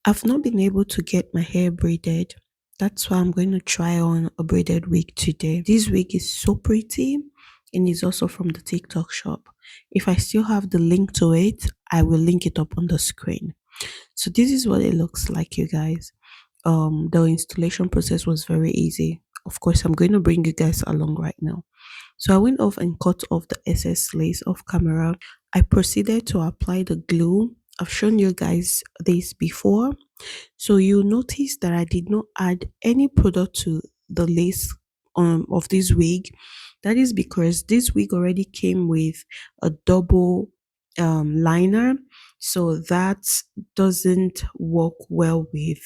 I've not been able to get my hair braided. That's why I'm going to try on a braided wig today. This wig is so pretty and it's also from the TikTok shop. If I still have the link to it, I will link it up on the screen. So this is what it looks like, you guys. The installation process was very easy. Of course, I'm going to bring you guys along right now. So I went off and cut off the excess lace off camera. I proceeded to apply the glue. I've shown you guys this before. So you notice that I did not add any product to the lace of this wig. That is because this wig already came with a double liner, so that doesn't work well with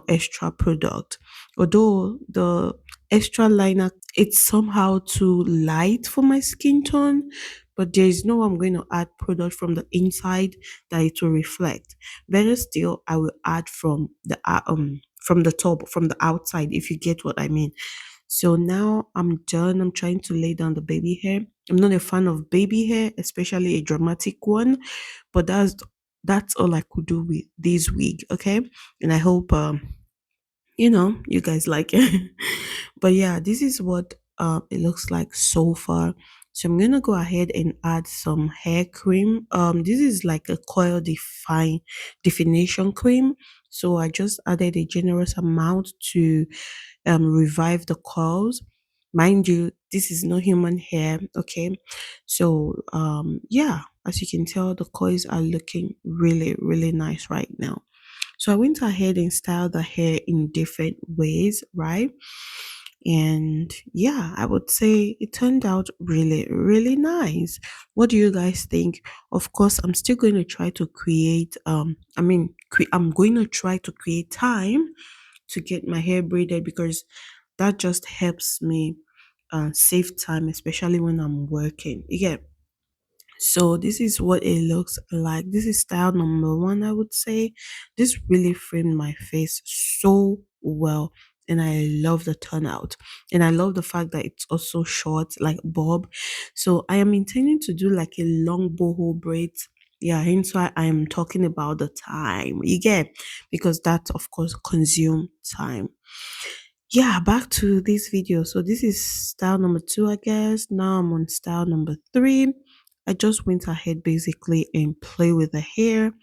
extra product. Although the extra liner, it's somehow too light for my skin tone, but there is no way I'm going to add product from the inside that it will reflect. Better still, I will add from the top, from the outside, if you get what I mean. So now I'm done. I'm trying to lay down the baby hair. I'm not a fan of baby hair, especially a dramatic one, but that's all I could do with this wig, okay? And I hope you guys like it. But yeah, this is what it looks like so far. So I'm gonna go ahead and add some hair cream. This is like a coil definition cream. So I just added a generous amount to revive the curls. Mind you, this is not human hair, okay? So yeah, as you can tell, the coils are looking really, really nice right now. So I went ahead and styled the hair in different ways, right? And yeah, I would say it turned out really, really nice. What do you guys think? Of course, I'm still going to try to create, I'm going to try to create time to get my hair braided because that just helps me save time, especially when I'm working. Yeah. So this is what it looks like. This is style number one, I would say. This really framed my face so well. And I love the turnout. And I love the fact that it's also short, like bob. So I am intending to do like a long boho braids. Yeah, hence why I am talking about the time. You get, because that of course consume time. Yeah, back to this video. So this is style number two, I guess. Now I'm on style number three. I just went ahead basically and play with the hair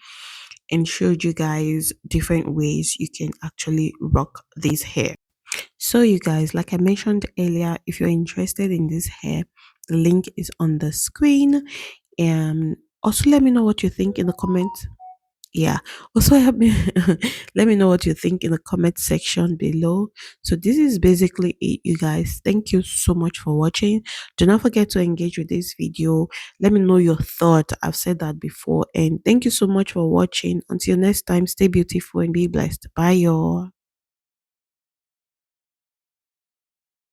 and showed you guys different ways you can actually rock this hair. So you guys, like I mentioned earlier, if you're interested in this hair, the link is on the screen. And also let me know what you think in the comments. Yeah, also help me let me know what you think in the comment section below. So this is basically it, you guys. Thank you so much for watching. Do not forget to engage with this video. Let me know your thought. I've said that before, and thank you so much for watching. Until next time, stay beautiful and be blessed. Bye y'all.